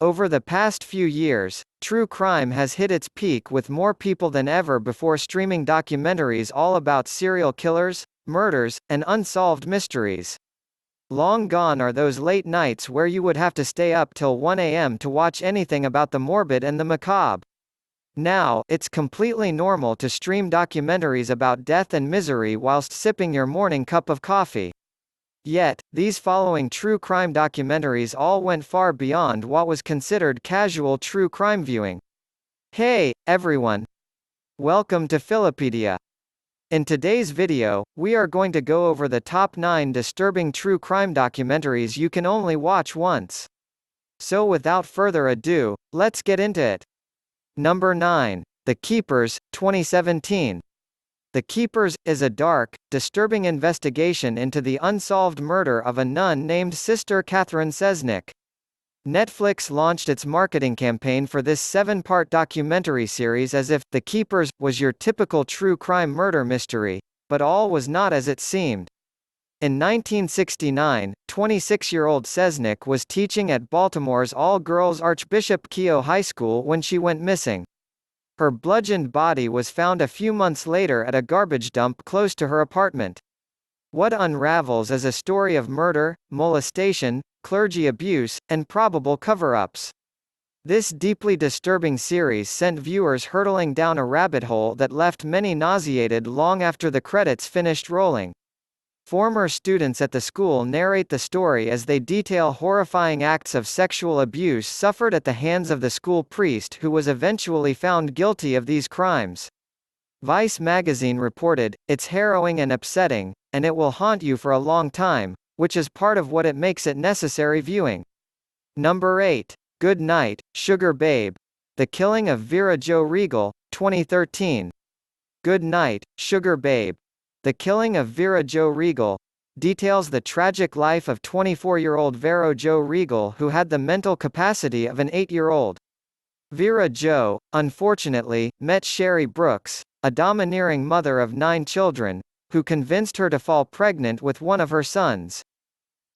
Over the past few years, true crime has hit its peak with more people than ever before streaming documentaries all about serial killers, murders, and unsolved mysteries. Long gone are those late nights where you would have to stay up till 1 a.m. to watch anything about the morbid and the macabre. Now, it's completely normal to stream documentaries about death and misery whilst sipping your morning cup of coffee. Yet, these following true crime documentaries all went far beyond what was considered casual true crime viewing. Hey, everyone! Welcome to Fillapedia. In today's video, we are going to go over the top 9 disturbing true crime documentaries you can only watch once. So without further ado, let's get into it. Number 9. The Keepers, 2017. The Keepers is a dark, disturbing investigation into the unsolved murder of a nun named Sister Catherine Sesnick. Netflix launched its marketing campaign for this 7-part documentary series as if The Keepers was your typical true crime murder mystery, but all was not as it seemed. In 1969, 26-year-old Sesnick was teaching at Baltimore's all-girls Archbishop Keough High School when she went missing. Her bludgeoned body was found a few months later at a garbage dump close to her apartment. What unravels is a story of murder, molestation, clergy abuse, and probable cover-ups. This deeply disturbing series sent viewers hurtling down a rabbit hole that left many nauseated long after the credits finished rolling. Former students at the school narrate the story as they detail horrifying acts of sexual abuse suffered at the hands of the school priest who was eventually found guilty of these crimes. Vice magazine reported, "It's harrowing and upsetting, and it will haunt you for a long time, which is part of what it makes it necessary viewing." Number 8. Good Night, Sugar Babe. The Killing of Vera Jo Regal, 2013. Good Night, Sugar Babe. The Killing of Vera Jo Regal details the tragic life of 24-year-old Vera Jo Regal who had the mental capacity of an 8-year-old. Vera Jo, unfortunately, met Sherry Brooks, a domineering mother of 9 children, who convinced her to fall pregnant with one of her sons.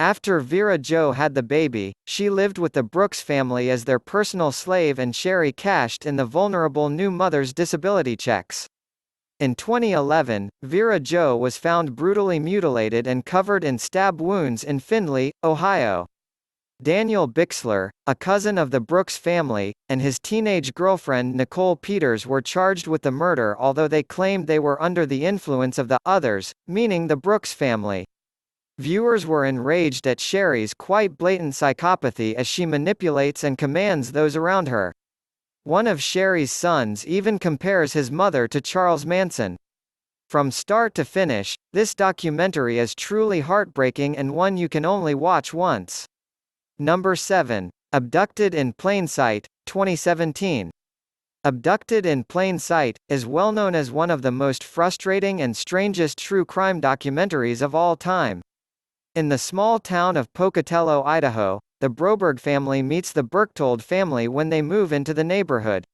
After Vera Jo had the baby, she lived with the Brooks family as their personal slave and Sherry cashed in the vulnerable new mother's disability checks. In 2011, Vera Jo was found brutally mutilated and covered in stab wounds in Findlay, Ohio. Daniel Bixler, a cousin of the Brooks family, and his teenage girlfriend Nicole Peters were charged with the murder although they claimed they were under the influence of the others, meaning the Brooks family. Viewers were enraged at Sherry's quite blatant psychopathy as she manipulates and commands those around her. One of Sherry's sons even compares his mother to Charles Manson. From start to finish, this documentary is truly heartbreaking and one you can only watch once. Number 7. Abducted in Plain Sight, 2017. Abducted in Plain Sight is well known as one of the most frustrating and strangest true crime documentaries of all time. In the small town of Pocatello, Idaho, the Broberg family meets the Berchtold family when they move into the neighborhood.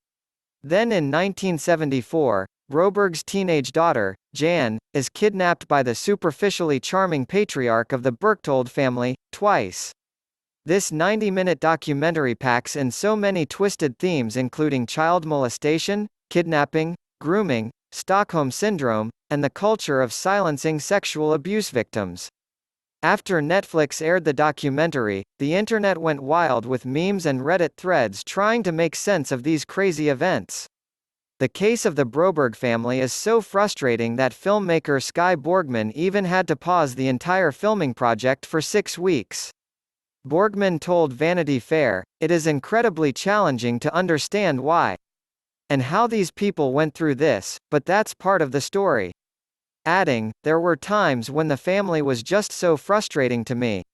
Then in 1974, Broberg's teenage daughter, Jan, is kidnapped by the superficially charming patriarch of the Berchtold family, twice. This 90-minute documentary packs in so many twisted themes including child molestation, kidnapping, grooming, Stockholm Syndrome, and the culture of silencing sexual abuse victims. After Netflix aired the documentary, the internet went wild with memes and Reddit threads trying to make sense of these crazy events. The case of the Broberg family is so frustrating that filmmaker Skye Borgman even had to pause the entire filming project for 6 weeks. Borgman told Vanity Fair, "It is incredibly challenging to understand why and how these people went through this, but that's part of the story." Adding, "There were times when the family was just so frustrating to me."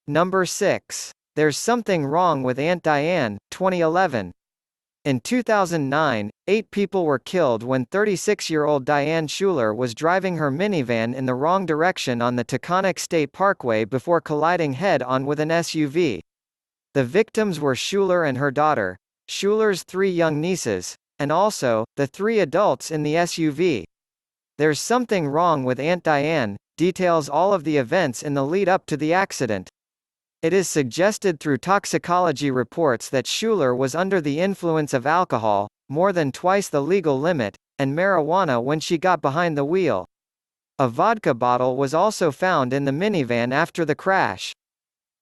Number 6. There's Something Wrong with Aunt Diane, 2011. In 2009, 8 people were killed when 36-year-old Diane Schuler was driving her minivan in the wrong direction on the Taconic State Parkway before colliding head-on with an SUV. The victims were Schuler and her daughter, Schuler's 3 young nieces, and also, the 3 adults in the SUV. There's Something Wrong with Aunt Diane details all of the events in the lead-up to the accident. It is suggested through toxicology reports that Schuler was under the influence of alcohol, more than twice the legal limit, and marijuana when she got behind the wheel. A vodka bottle was also found in the minivan after the crash.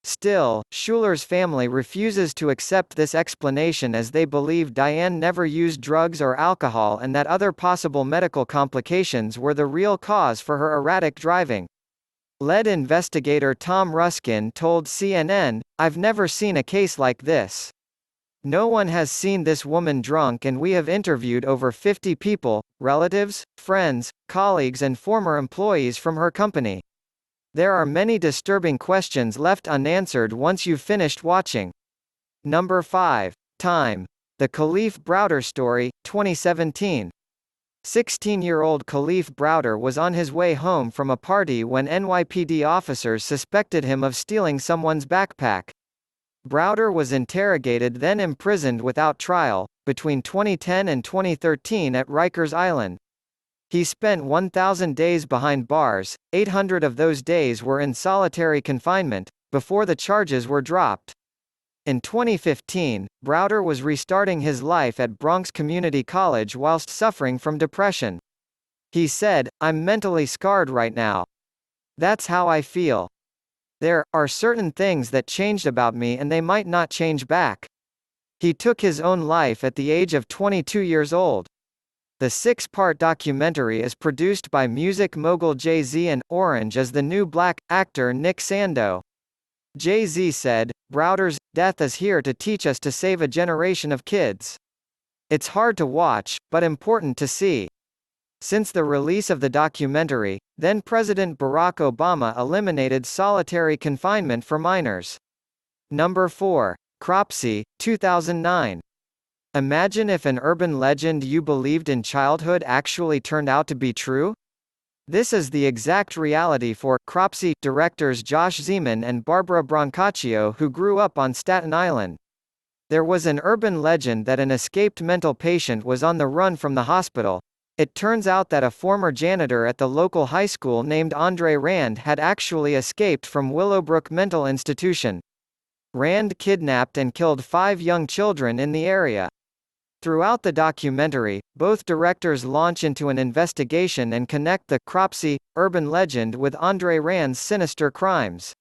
Still, Schuler's family refuses to accept this explanation as they believe Diane never used drugs or alcohol and that other possible medical complications were the real cause for her erratic driving. Lead investigator Tom Ruskin told CNN, "I've never seen a case like this. No one has seen this woman drunk and we have interviewed over 50 people, relatives, friends, colleagues and former employees from her company. There are many disturbing questions left unanswered once you've finished watching." Number 5. Time. The Khalif Browder Story, 2017. 16-year-old Khalif Browder was on his way home from a party when NYPD officers suspected him of stealing someone's backpack. Browder was interrogated then imprisoned without trial, between 2010 and 2013 at Rikers Island. He spent 1,000 days behind bars, 800 of those days were in solitary confinement, before the charges were dropped. In 2015, Browder was restarting his life at Bronx Community College whilst suffering from depression. He said, "I'm mentally scarred right now. That's how I feel. There are certain things that changed about me and they might not change back." He took his own life at the age of 22 years old. The 6-part documentary is produced by music mogul Jay-Z and Orange as the New Black actor Nick Sando. Jay-Z said, "Browder's death is here to teach us to save a generation of kids. It's hard to watch, but important to see." Since the release of the documentary, then-President Barack Obama eliminated solitary confinement for minors. Number 4. Cropsey, 2009. Imagine if an urban legend you believed in childhood actually turned out to be true? This is the exact reality for Cropsey directors Josh Zeman and Barbara Brancaccio, who grew up on Staten Island. There was an urban legend that an escaped mental patient was on the run from the hospital. It turns out that a former janitor at the local high school named Andre Rand had actually escaped from Willowbrook Mental Institution. Rand kidnapped and killed 5 young children in the area. Throughout the documentary, both directors launch into an investigation and connect the Cropsey urban legend with Andre Rand's sinister crimes.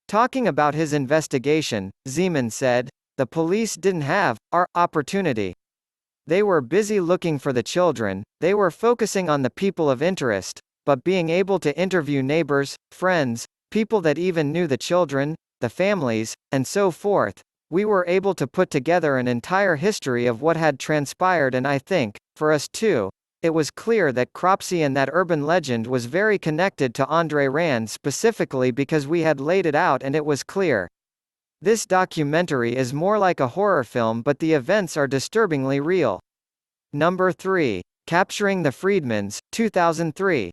Talking about his investigation, Zeman said, "The police didn't have our opportunity. They were busy looking for the children, they were focusing on the people of interest, but being able to interview neighbors, friends, people that even knew the children, the families, and so forth, we were able to put together an entire history of what had transpired, and I think, for us too, it was clear that Cropsey and that urban legend was very connected to Andre Rand specifically because we had laid it out and it was clear. This documentary is more like a horror film, but the events are disturbingly real." Number 3. Capturing the Friedmans, 2003.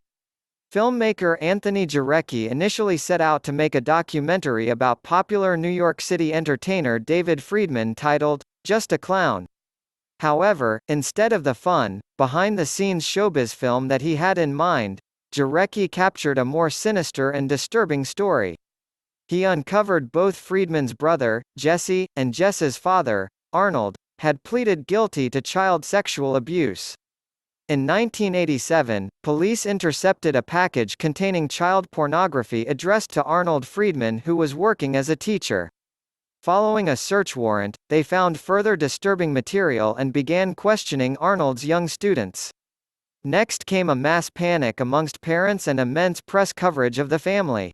Filmmaker Anthony Jarecki initially set out to make a documentary about popular New York City entertainer David Friedman titled, "Just a Clown." However, instead of the fun, behind-the-scenes showbiz film that he had in mind, Jarecki captured a more sinister and disturbing story. He uncovered both Friedman's brother, Jesse, and Jess's father, Arnold, had pleaded guilty to child sexual abuse. In 1987, police intercepted a package containing child pornography addressed to Arnold Friedman, who was working as a teacher. Following a search warrant, they found further disturbing material and began questioning Arnold's young students. Next came a mass panic amongst parents and immense press coverage of the family.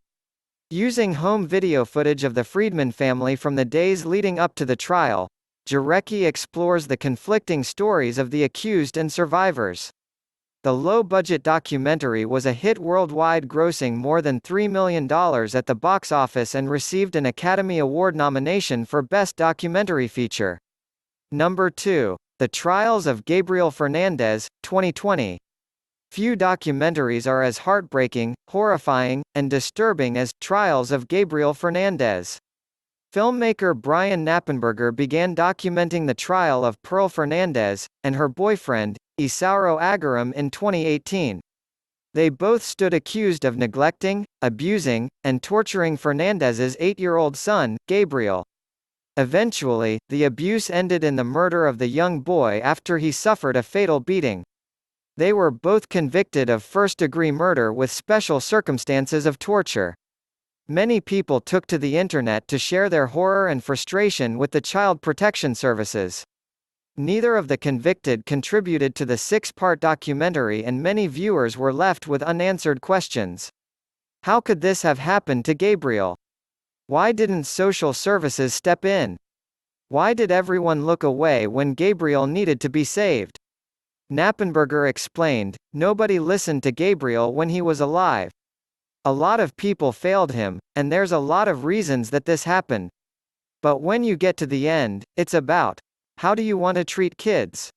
Using home video footage of the Friedman family from the days leading up to the trial, Jarecki explores the conflicting stories of the accused and survivors. The low-budget documentary was a hit worldwide, grossing more than $3 million at the box office and received an Academy Award nomination for Best Documentary Feature. Number 2. The Trials of Gabriel Fernandez, 2020. Few documentaries are as heartbreaking, horrifying, and disturbing as Trials of Gabriel Fernandez. Filmmaker Brian Knappenberger began documenting the trial of Pearl Fernandez, and her boyfriend, Isauro Agaram, in 2018. They both stood accused of neglecting, abusing, and torturing Fernandez's 8-year-old son, Gabriel. Eventually, the abuse ended in the murder of the young boy after he suffered a fatal beating. They were both convicted of first-degree murder with special circumstances of torture. Many people took to the internet to share their horror and frustration with the Child Protection Services. Neither of the convicted contributed to the 6-part documentary, and many viewers were left with unanswered questions. How could this have happened to Gabriel? Why didn't social services step in? Why did everyone look away when Gabriel needed to be saved? Knappenberger explained, "Nobody listened to Gabriel when he was alive. A lot of people failed him, and there's a lot of reasons that this happened. But when you get to the end, it's about, how do you want to treat kids?"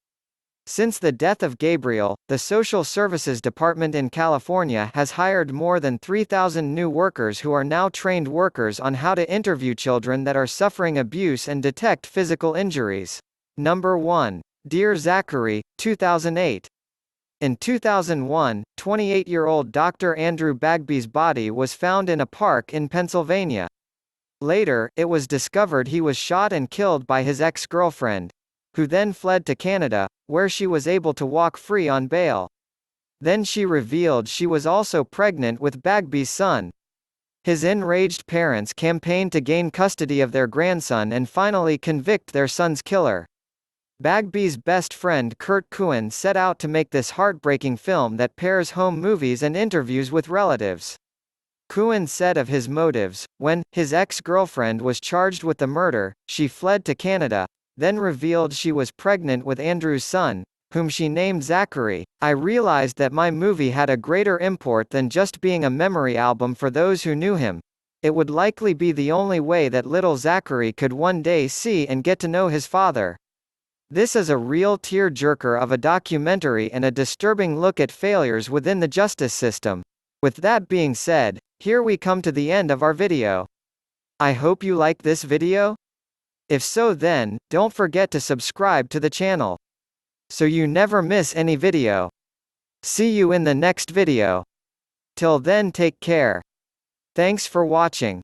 Since the death of Gabriel, the Social Services Department in California has hired more than 3,000 new workers who are now trained workers on how to interview children that are suffering abuse and detect physical injuries. Number 1. Dear Zachary, 2008. In 2001, 28-year-old Dr. Andrew Bagby's body was found in a park in Pennsylvania. Later, it was discovered he was shot and killed by his ex-girlfriend, who then fled to Canada, where she was able to walk free on bail. Then she revealed she was also pregnant with Bagby's son. His enraged parents campaigned to gain custody of their grandson and finally convict their son's killer. Bagby's best friend Kurt Cohen set out to make this heartbreaking film that pairs home movies and interviews with relatives. Cohen said of his motives, when his ex-girlfriend was charged with the murder, she fled to Canada, then revealed she was pregnant with Andrew's son, whom she named Zachary. "I realized that my movie had a greater import than just being a memory album for those who knew him. It would likely be the only way that little Zachary could one day see and get to know his father." This is a real tear-jerker of a documentary and a disturbing look at failures within the justice system. With that being said, here we come to the end of our video. I hope you like this video. If so, then don't forget to subscribe to the channel, so you never miss any video. See you in the next video. Till then, take care. Thanks for watching.